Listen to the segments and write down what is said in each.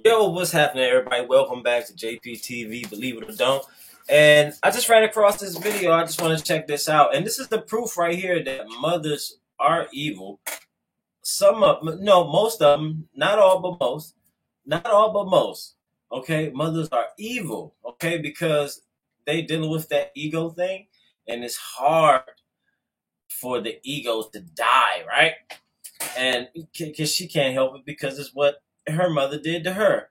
Yo, what's happening, everybody? Welcome back to JPTV, believe it or don't. And I just ran across this video. I just want to check this out. And this is the proof right here that mothers are evil. Some of them, no, most of them, not all, but most. Not all, but most. Okay, mothers are evil. Okay, because they dealing with that ego thing, and it's hard for the ego to die, right? And because she can't help it because it's what her mother did to her.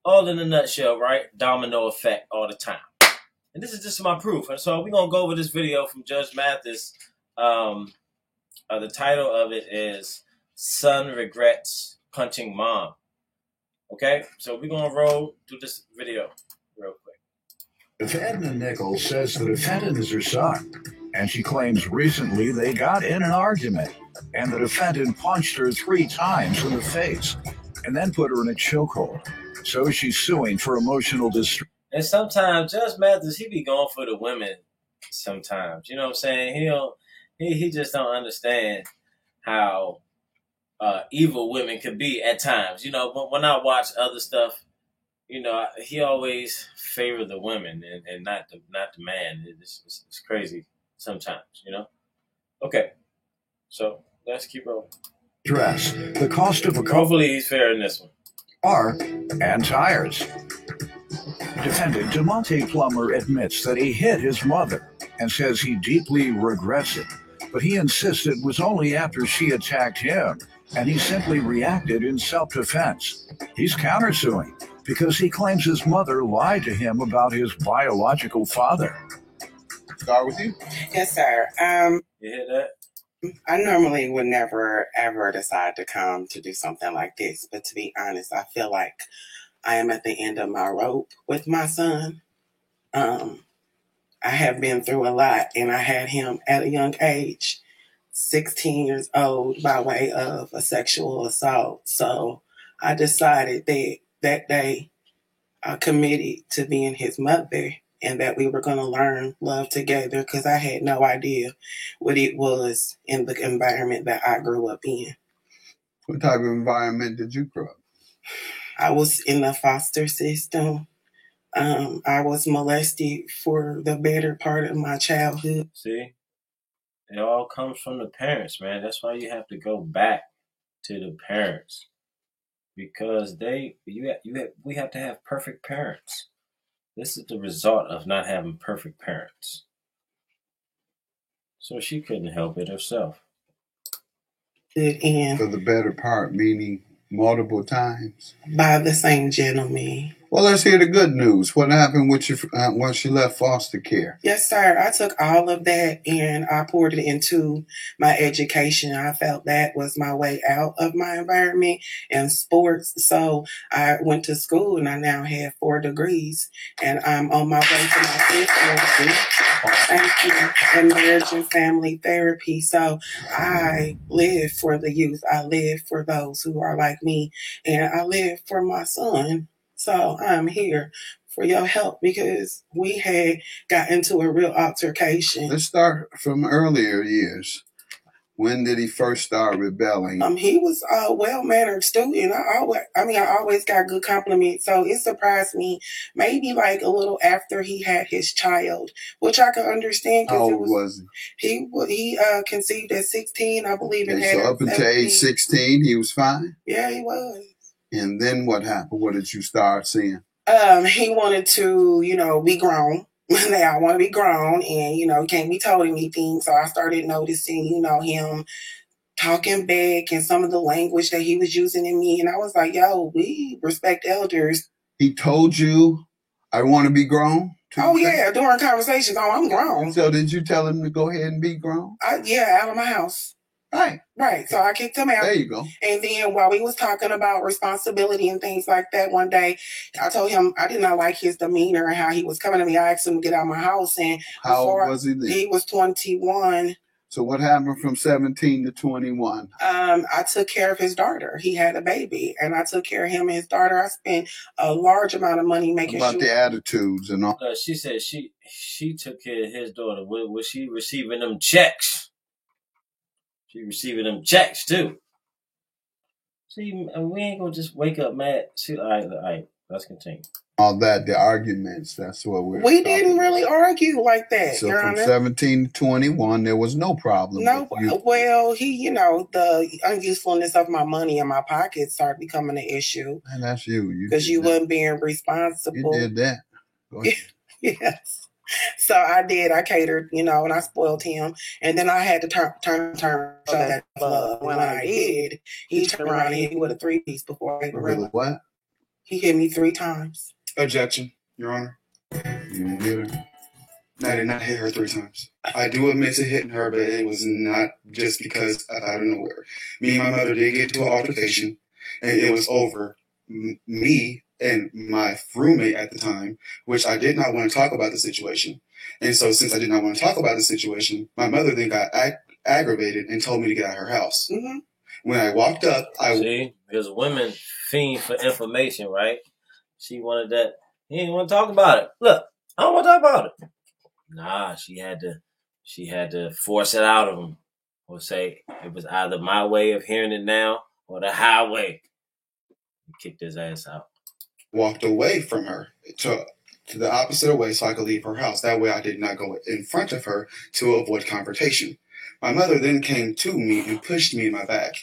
All in a nutshell, right? Domino effect all the time. And this is just my proof. And so we're going to go over this video from Judge Mathis. The title of it is Son Regrets Punching Mom. Okay? So we're going to roll through this video real quick. If Edna Nichols says the defendant is her son, and she claims recently they got in an argument, and the defendant punched her 3 times in the face, and then put her in a chokehold. So she's suing for emotional distress. And sometimes Judge Mathis, he be going for the women sometimes. You know what I'm saying? He just don't understand how evil women could be at times. You know, when I watch other stuff, you know, he always favor the women and not the man. It's crazy sometimes, you know? Okay, so let's keep rolling. Dress, the cost of a car. Hopefully he's fair in this one. Car and tires. Defendant DeMonte Plummer admits that he hit his mother and says he deeply regrets it, but he insists it was only after she attacked him, and he simply reacted in self-defense. He's countersuing because he claims his mother lied to him about his biological father. Start with you. Yes, sir. You hear that? I normally would never, ever decide to come to do something like this. But to be honest, I feel like I am at the end of my rope with my son. I have been through a lot, and I had him at a young age, 16 years old, by way of a sexual assault. So I decided that day I committed to being his mother, and that we were going to learn love together, because I had no idea what it was in the environment that I grew up in. What type of environment did you grow up? I was in the foster system. I was molested for the better part of my childhood. See? It all comes from the parents, man. That's why you have to go back to the parents. Because we have to have perfect parents. This is the result of not having perfect parents. So she couldn't help it herself. And For the better part, meaning multiple times. by the same gentleman. Well, let's hear the good news. What happened with you once you left foster care? Yes, sir. I took all of that and I poured it into my education. I felt that was my way out of my environment and sports. So I went to school and I now have 4 degrees, and I'm on my way to my 5th degree. Thank you. In marriage and family therapy. So I live for the youth. I live for those who are like me, and I live for my son. So I'm here for your help, because we had got into a real altercation. Let's start from earlier years. When did he first start rebelling? He was a well-mannered student. I always got good compliments. So it surprised me maybe like a little after he had his child, which I could understand. How old was he? He conceived at 16, I believe. And Okay, had so up until age 16, he was fine? Yeah, he was. And then what happened? What did you start seeing? He wanted to, be grown. Now I want to be grown, and, can't be told anything. So I started noticing, him talking back and some of the language that he was using in me. And I was like, yo, we respect elders. He told you, I want to be grown? Oh, yeah, during conversations. Oh, I'm grown. So did you tell him to go ahead and be grown? Yeah, out of my house. Right. So I kicked him out. There you go. And then while we was talking about responsibility and things like that, one day I told him I did not like his demeanor and how he was coming to me. I asked him to get out of my house. And how old was he then? He was 21. So what happened from 17 to 21? I took care of his daughter. He had a baby, and I took care of him and his daughter. I spent a large amount of money making about the attitudes and all. She said she took care of his daughter. Was she receiving them checks? She receiving them checks too. See, we ain't gonna just wake up mad. See, all right, let's continue. All that, the arguments, that's what we didn't really argue like that, So Your from Honor. 17 to 21, there was no problem. No, with you. well, the unusefulness of my money in my pocket started becoming an issue. And that's you. Because you wasn't being responsible. You did that. Go ahead. Yes. So I did. I catered, and I spoiled him. And then I had to turn show that love. When I did, he turned around and hit me with a 3-piece before I even realized. What? He hit me 3 times. Objection, Your Honor. You didn't hit her? I did not hit her 3 times. I do admit to hitting her, but it was not just because out of nowhere. Me and my mother did get into an altercation, and it was over me and my roommate at the time, which I did not want to talk about the situation. And so since I did not want to talk about the situation, my mother then got aggravated and told me to get out of her house. Mm-hmm. When I walked up, See, because women fiend for information, right? She wanted that. He didn't want to talk about it. Look, I don't want to talk about it. Nah, she had to force it out of him, or say it was either my way of hearing it now or the highway. He kicked his ass out. Walked away from her to the opposite way so I could leave her house. That way I did not go in front of her to avoid confrontation. My mother then came to me and pushed me in my back.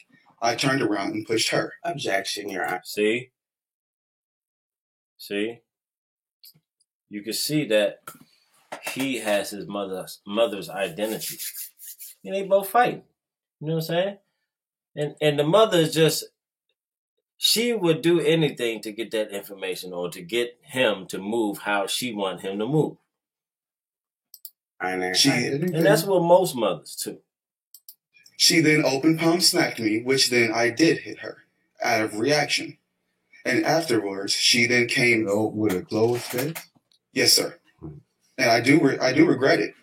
I turned around and pushed her. Objection, Your Honor. See? You can see that he has his mother's identity. And they both fight. You know what I'm saying? And the mother is just, she would do anything to get that information or to get him to move how she want him to move. I know. And that's what most mothers do. She then open palm smacked me, which then I did hit her out of reaction. And afterwards, she then came with a closed fist? Yes, sir. And I do regret it.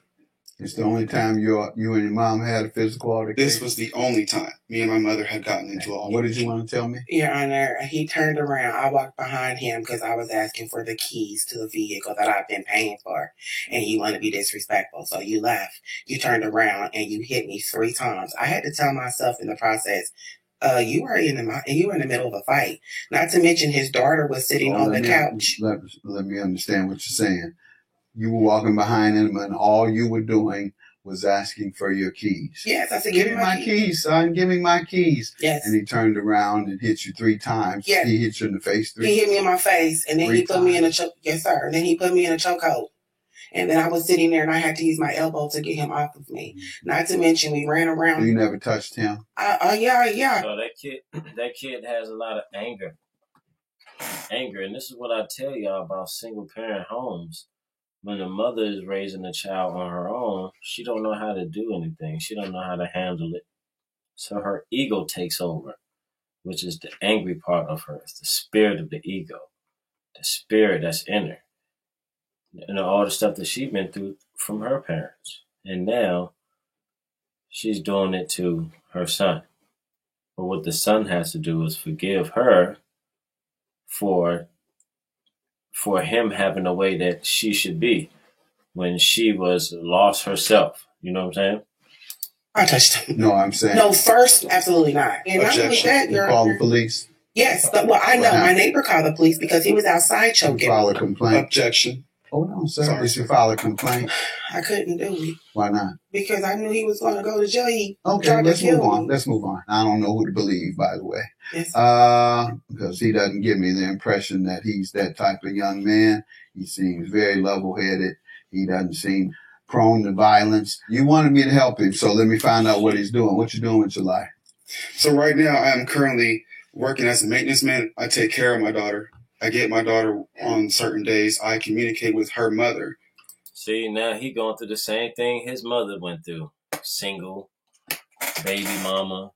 It's the only time you and your mom had a physical altercation? This was the only time me and my mother had gotten into an altercation. What did you want to tell me? Your Honor, he turned around. I walked behind him because I was asking for the keys to the vehicle that I've been paying for. And you want to be disrespectful. So you left. You turned around and you hit me 3 times. I had to tell myself in the process, you were in the middle of a fight. Not to mention his daughter was sitting on the couch. Let me understand what you're saying. You were walking behind him and all you were doing was asking for your keys. Yes, I said, give me my keys, son. Give me my keys. Yes. And he turned around and hit you 3 times. Yes. He hit you in the face 3 times. He hit me in my face, and then he put me in a choke. Yes, sir. And then he put me in a chokehold. And then I was sitting there, and I had to use my elbow to get him off of me. Not to mention, we ran around. So you never touched him? Yeah. So that kid has a lot of anger. And this is what I tell y'all about single parent homes. When the mother is raising a child on her own, she don't know how to do anything. She don't know how to handle it. So her ego takes over, which is the angry part of her. It's the spirit of the ego, the spirit that's in her. And all the stuff that she's been through from her parents. And now she's doing it to her son. But what the son has to do is forgive her for him having a way that she should be when she was lost herself. You know what I'm saying? I touched him. No, I'm saying. No, first, absolutely not. And not only that, you call the police? Yes. Well, I know. My neighbor called the police because he was outside choking. You file a complaint? Objection. Hold on, sir. Did you file a complaint? I couldn't do it. Why not? Because I knew he was going to go to jail. Okay, let's move on. Let's move on. I don't know who to believe, by the way. Yes. Because he doesn't give me the impression that he's that type of young man. He seems very level-headed. He doesn't seem prone to violence. You wanted me to help him, so let me find out what he's doing. What you doing with your life? So right now, I am currently working as a maintenance man. I take care of my daughter. I get my daughter on certain days. I communicate with her mother. See, now he going through the same thing his mother went through. Single, baby mama,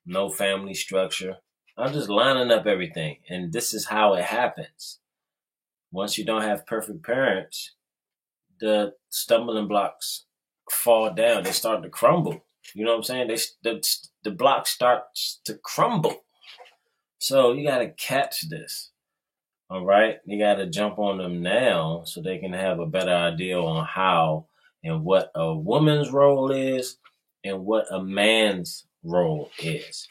no family structure. I'm just lining up everything. And this is how it happens. Once you don't have perfect parents, the stumbling blocks fall down. They start to crumble. You know what I'm saying? The block starts to crumble. So you got to catch this. All right, you got to jump on them now so they can have a better idea on how and what a woman's role is and what a man's role is.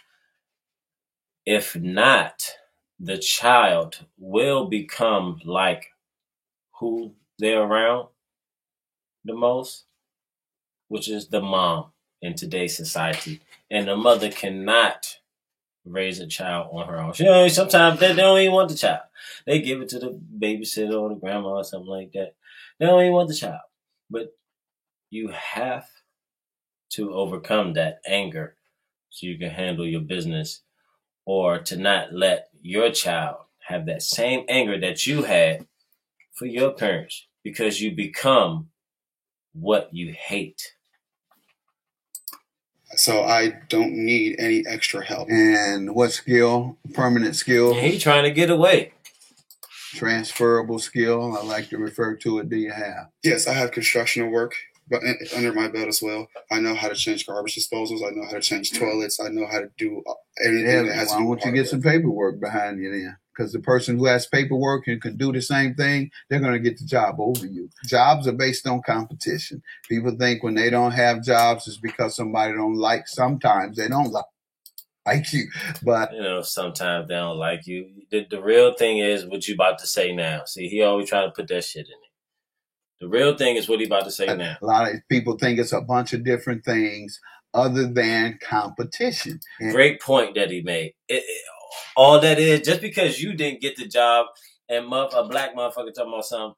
If not, the child will become like who they're around the most, which is the mom in today's society. And the mother cannot raise a child on her own. You know, sometimes they don't even want the child. They give it to the babysitter or the grandma or something like that. They don't even want the child. But you have to overcome that anger so you can handle your business, or to not let your child have that same anger that you had for your parents, because you become what you hate. So I don't need any extra help. And what skill? Permanent skill? And he trying to get away. Transferable skill, I like to refer to it. Do you have? Yes, I have construction work but under my belt as well. I know how to change garbage disposals. I know how to change toilets. I know how to do anything that has to do with why don't you get some paperwork behind you then? Because the person who has paperwork and can do the same thing, they're going to get the job over you. Jobs are based on competition. People think when they don't have jobs, it's because somebody don't like. Sometimes they don't like you, but you know, sometimes they don't like you. The real thing is what you about to say now. See, he always trying to put that shit in it. The real thing is what he about to say now. A lot of people think it's a bunch of different things other than competition. Great point that he made. All that is, just because you didn't get the job and a black motherfucker talking about something,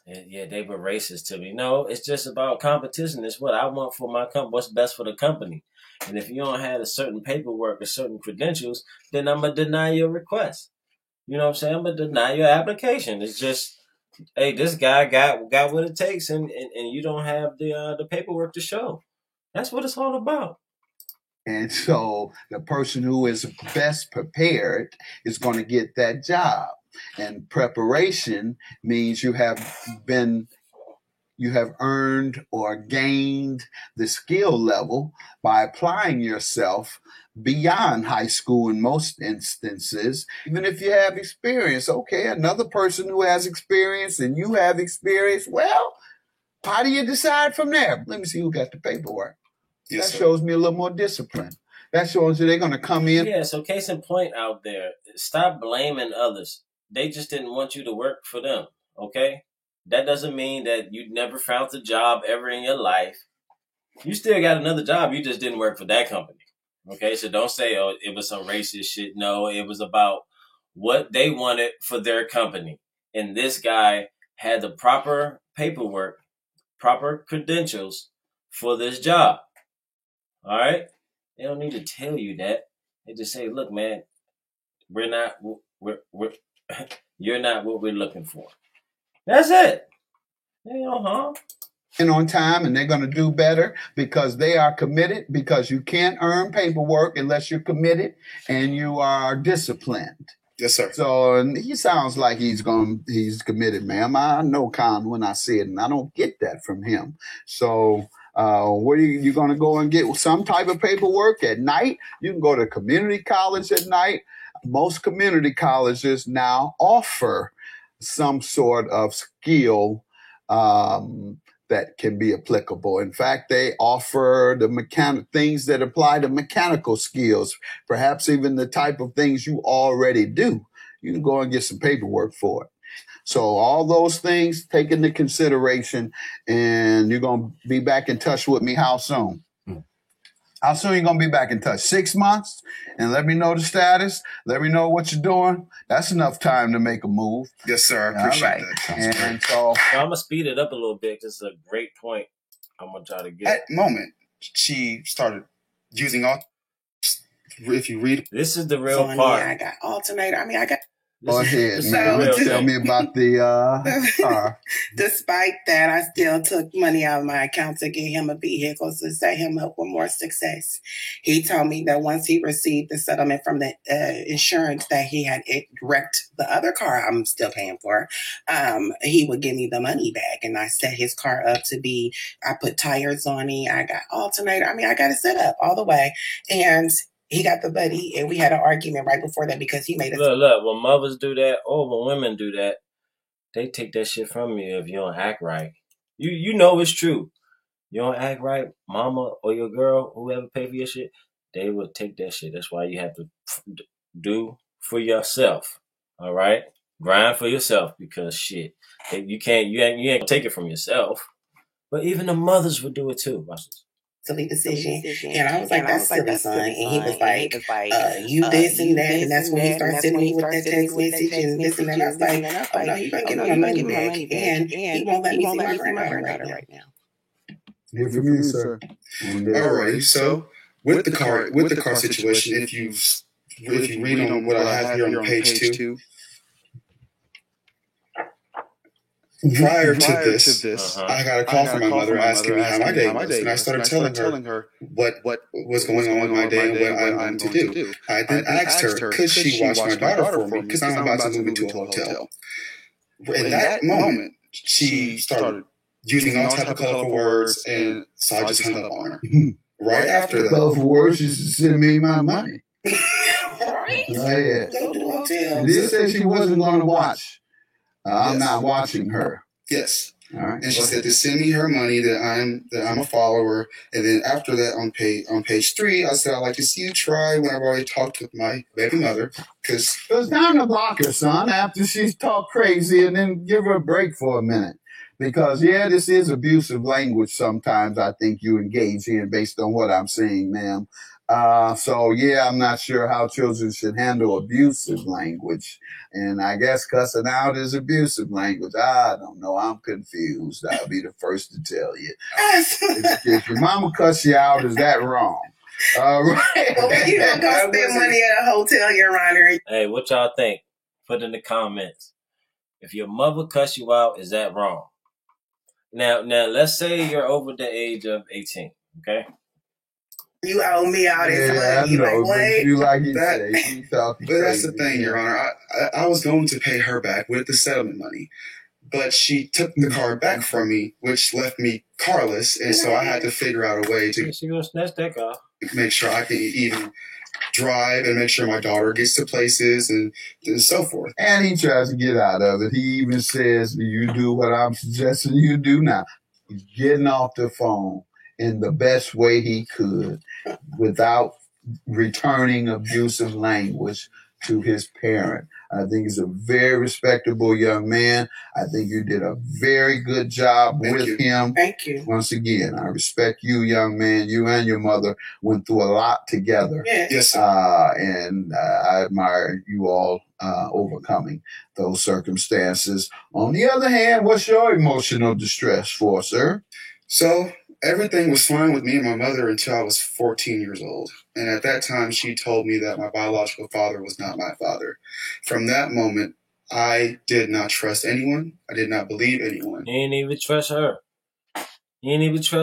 yeah, they were racist to me. No, it's just about competition. It's what I want for my company, what's best for the company. And if you don't have a certain paperwork or certain credentials, then I'm going to deny your request. You know what I'm saying? I'm going to deny your application. It's just, hey, this guy got what it takes, and you don't have the paperwork to show. That's what it's all about. And so the person who is best prepared is going to get that job. And preparation means you have earned or gained the skill level by applying yourself beyond high school in most instances. Even if you have experience, okay, another person who has experience and you have experience, well, how do you decide from there? Let me see who got the paperwork. Yes, that shows me a little more discipline. That shows you they're going to come in. Yeah, so case in point out there, stop blaming others. They just didn't want you to work for them, okay? That doesn't mean that you never found a job ever in your life. You still got another job. You just didn't work for that company. Okay, so don't say, oh, it was some racist shit. No, it was about what they wanted for their company. And this guy had the proper paperwork, proper credentials for this job. All right? They don't need to tell you that. They just say, look, man, you're not what we're looking for. That's it. And on time, and they're going to do better because they are committed, because you can't earn paperwork unless you're committed and you are disciplined. Yes, sir. So and he sounds like he's committed, ma'am. I know Con when I see it, and I don't get that from him. So where are you going to go and get some type of paperwork at night? You can go to community college at night. Most community colleges now offer some sort of skill that can be applicable. In fact, they offer the things that apply to mechanical skills, perhaps even the type of things you already do. You can go and get some paperwork for it. So all those things take into consideration, and you're going to be back in touch with me how soon? How soon are you going to be back in touch? 6 months? And let me know the status. Let me know what you're doing. That's enough time to make a move. Yes, sir. I appreciate that. And so I'm going to speed it up a little bit because it's a great point I'm going to try to get. At the moment, she started using all. If you read. This is the real part. I got alternator. I got. Go ahead, man. Tell me about the car. Despite that, I still took money out of my account to get him a vehicle to set him up with more success. He told me that once he received the settlement from the insurance that he had wrecked the other car I'm still paying for, he would give me the money back. And I set his car up to be, I put tires on it. I got alternator. I got it set up all the way. And he got the buddy, and we had an argument right before that because he made it. Look, when mothers do that, or when women do that, they take that shit from you if you don't act right. You know it's true. You don't act right, mama or your girl, whoever pay for your shit, they would take that shit. That's why you have to do for yourself. All right, grind for yourself because shit, you ain't gonna take it from yourself. But even the mothers would do it too. Watch this. Silly decision. And I was like, that's silly, son. And he was like, you this and that. And that's when he started sending me with that text message and this and that. I was like, oh no, you better get my money back. And he won't let me see my granddaughter right now. Here for me, sir. Alrighty, so with the car situation, if you read on what I have here on page 2, prior to this, I got a call from my mother asking me how my day was, and I started telling her what was going on with my day and what I'm going to do. I then asked her, could she watch my daughter for me, because I'm about to move into a hotel. In that moment, she started using all type of colorful words, and so I just hung up on her. Right after that. Colorful words, she sent me my money. Right? Yeah. Go to the hotel. This said she wasn't going to watch. I'm not watching her. Yes. All right. And she said to send me her money, that I'm a follower. And then after that, on page 3, I said I'd like to see you try whenever I talk to my baby mother, because It's time to block her, son, after she's talked crazy, and then give her a break for a minute. Because, yeah, this is abusive language sometimes I think you engage in based on what I'm saying, ma'am. So, yeah, I'm not sure how children should handle abusive language. And I guess cussing out is abusive language. I don't know. I'm confused. I'll be the first to tell you. If your mama cuss you out, is that wrong? Right. Well, when you don't go spend money at a hotel, Your Honor. Hey, what y'all think? Put in the comments. If your mother cuss you out, is that wrong? Now, let's say you're over the age of 18, okay? You owe me all this money. You like, what? You like you That- say. You talking But that's the crazy. thing, Your Honor. I was going to pay her back with the settlement money, but she took the car back from me, which left me carless, and so I had to figure out a way to She gonna snatch that car. make sure I can even drive and make sure my daughter gets to places and so forth. And he tries to get out of it. He even says, you do what I'm suggesting you do now. He's getting off the phone in the best way he could without returning abusive language to his parent. I think he's a very respectable young man. I think you did a very good job with him. Thank you. Once again, I respect you, young man. You and your mother went through a lot together. Yeah. Yes, sir. And I admire you all overcoming those circumstances. On the other hand, what's your emotional distress for, sir? So everything was fine with me and my mother until I was 14 years old. And at that time, she told me that my biological father was not my father. From that moment, I did not trust anyone. I did not believe anyone. You ain't even trust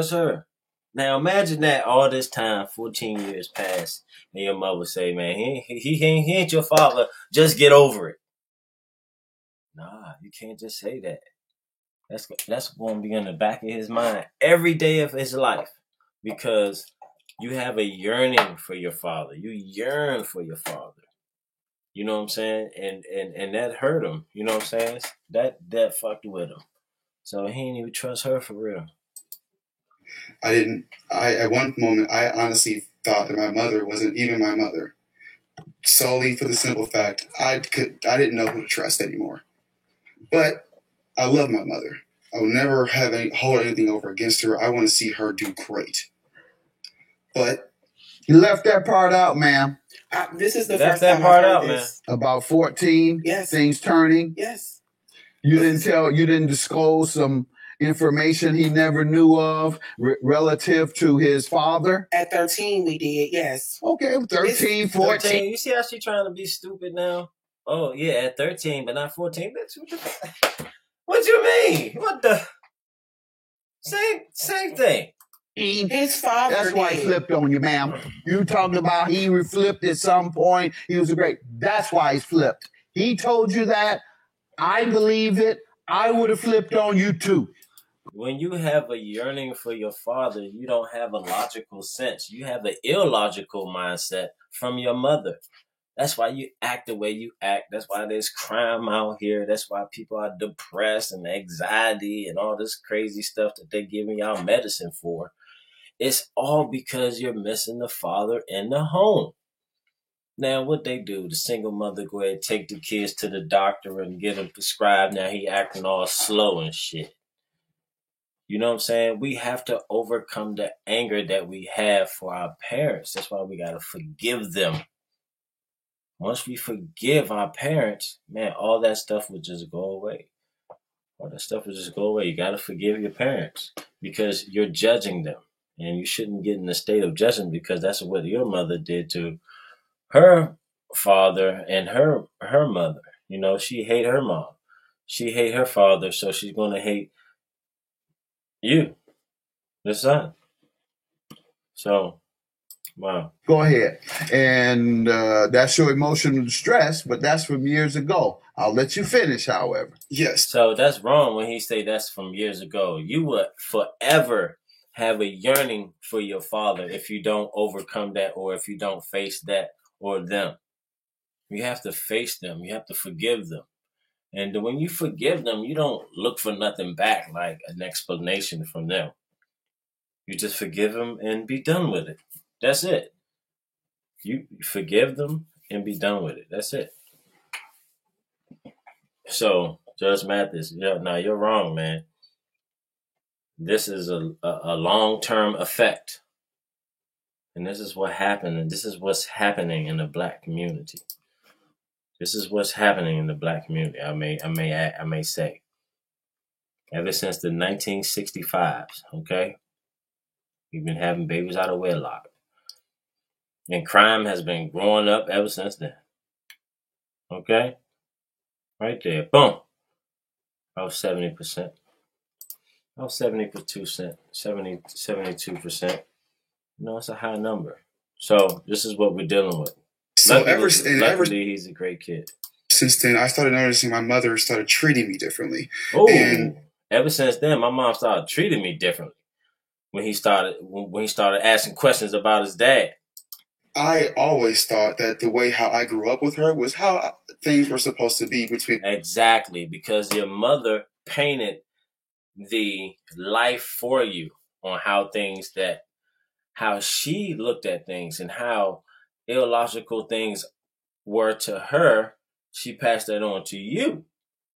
her. Now imagine that all this time, 14 years passed, and your mother say, man, he ain't your father. Just get over it. Nah, you can't just say that. That's going to be in the back of his mind every day of his life, because you have a yearning for your father. You yearn for your father. You know what I'm saying? And that hurt him. You know what I'm saying? That fucked with him. So he didn't even trust her for real. At one moment, I honestly thought that my mother wasn't even my mother. Solely for the simple fact, I didn't know who to trust anymore. But I love my mother. I will never hold anything over against her. I want to see her do great. But You left that part out, ma'am. This is the Left first that time part I've out, heard this. About 14, Yes. things turning. Yes. You didn't disclose some information he never knew of relative to his father. At 13, we did. Yes. Okay, 13, 14. 13. You see how she trying to be stupid now? Oh, yeah, at 13, but not 14. Bitch, what you mean? What the? Same thing. His father That's why he did. flipped on you, ma'am. You talking about he flipped at some point. He was a great. That's why he's flipped. He told you that. I believe it. I would have flipped on you too. When you have a yearning for your father, you don't have a logical sense. You have an illogical mindset from your mother. That's why you act the way you act. That's why there's crime out here. That's why people are depressed and anxiety and all this crazy stuff that they're giving y'all medicine for. It's all because you're missing the father in the home. Now, what they do, the single mother go ahead, take the kids to the doctor and get them prescribed. Now he acting all slow and shit. You know what I'm saying? We have to overcome the anger that we have for our parents. That's why we got to forgive them. Once we forgive our parents, man, all that stuff will just go away. All that stuff will just go away. You got to forgive your parents because you're judging them. And you shouldn't get in a state of judgment because that's what your mother did to her father and her mother. You know, she hate her mom. She hate her father, so she's going to hate you, the son. So, wow. Go ahead. And that's your emotional distress, but that's from years ago. I'll let you finish, however. Yes. So that's wrong when he say that's from years ago. You would forever have a yearning for your father if you don't overcome that or if you don't face that or them. You have to face them. You have to forgive them. And when you forgive them, you don't look for nothing back like an explanation from them. You just forgive them and be done with it. That's it. You forgive them and be done with it. That's it. So, Judge Mathis, now you're wrong, man. This is a long-term effect. And this is what happened, and this is what's happening in the black community. This is what's happening in the black community, I may say. Ever since the 1965s, okay? We've been having babies out of wedlock. And crime has been growing up ever since then. Okay? Right there. Boom. About 70%. About 72%. You know, it's a high number. So this is what we're dealing with. So luckily, he's a great kid. Since then, I started noticing my mother started treating me differently. Oh, and ever since then, my mom started treating me differently. When he started asking questions about his dad. I always thought that the way how I grew up with her was how things were supposed to be between. Exactly, because your mother painted the life for you on how she looked at things and how illogical things were to her. She passed that on to you,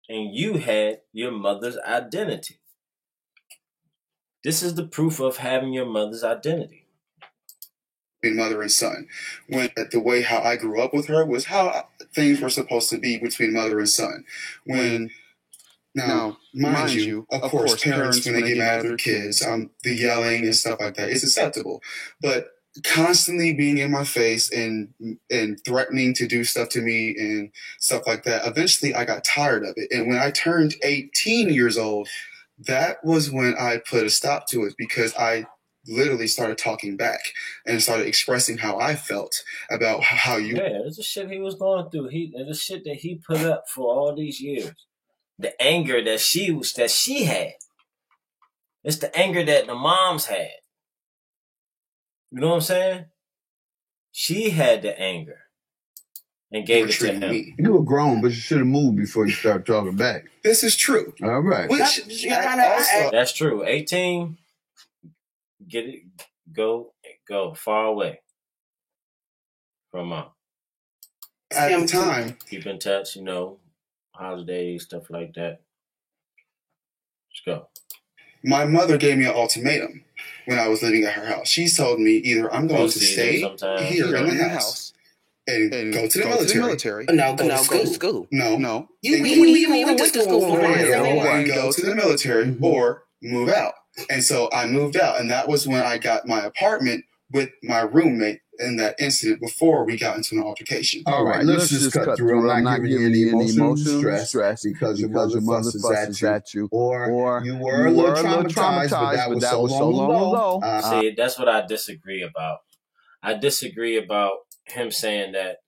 and you had your mother's identity. This is the proof of having your mother's identity. Mother and son, when the way how I grew up with her was how things were supposed to be between mother and son. Now, mind you, of course, parents, when they get mad at their kids, the yelling and stuff like that is acceptable. But constantly being in my face and threatening to do stuff to me and stuff like that, eventually I got tired of it. And when I turned 18 years old, that was when I put a stop to it because I literally started talking back and started expressing how I felt about how you. Yeah, it's the shit he was going through. The shit that he put up for all these years. The anger that she had. It's the anger that the moms had. You know what I'm saying? She had the anger and gave it to him. You were grown, but you should have moved before you started talking back. This is true. All right. That's true. 18. Get it, go far away from mom. At the time, keep in touch, holidays, stuff like that. Let's go. My mother gave me an ultimatum when I was living at her house. She told me either I'm going to stay here in the house and go to the military. No, go to school. No. You went to school for and go to the military or move out. And so I moved out, and that was when I got my apartment with my roommate in that incident before we got into an altercation. All right, let's just cut through. I'm not giving you any emotional distress because your mother fusses at you, or you were a little traumatized, but that was so long ago. See, that's what I disagree about. I disagree about him saying that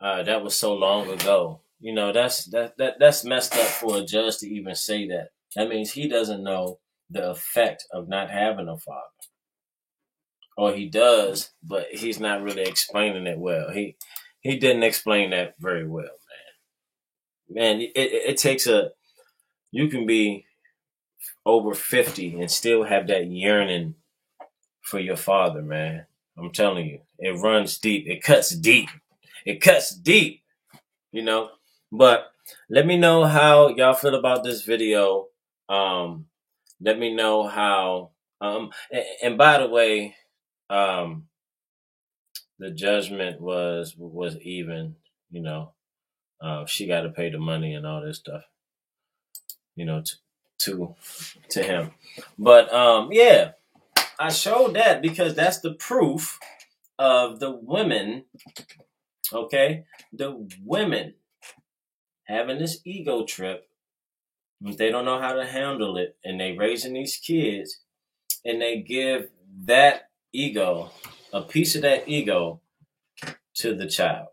that was so long ago. That's messed up for a judge to even say that. That means he doesn't know the effect of not having a father. Or he does, but he's not really explaining it well. He didn't explain that very well, man. Man, it takes you can be over 50 and still have that yearning for your father, man. I'm telling you, it runs deep. It cuts deep. It cuts deep, you know. But let me know how y'all feel about this video. Let me know how. And by the way, the judgment was even. You know, she got to pay the money and all this stuff. You know, to him. But yeah, I showed that because that's the proof of the women. Okay, the women having this ego trip. They don't know how to handle it, and they raising these kids, and they give that ego, a piece of that ego, to the child.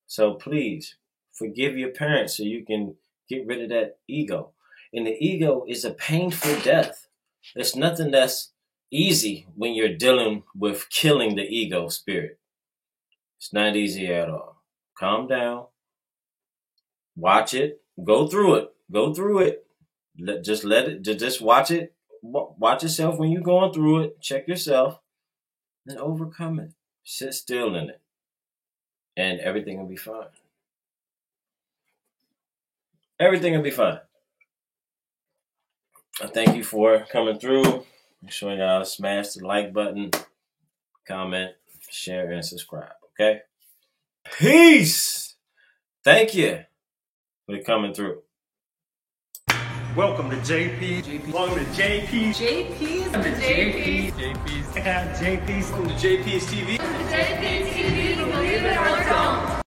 So please forgive your parents so you can get rid of that ego. And the ego is a painful death. There's nothing that's easy when you're dealing with killing the ego spirit. It's not easy at all. Calm down. Watch it. Go through it. Go through it. Just watch it. Watch yourself when you're going through it. Check yourself. And overcome it. Sit still in it. And everything will be fine. Everything will be fine. I thank you for coming through. Make sure y'all smash the like button, comment, share, and subscribe. Okay? Peace! Thank you for coming through. Welcome to JP. Welcome to JP. JP's. JP's. JP's. JP's. JP's TV. JP's TV.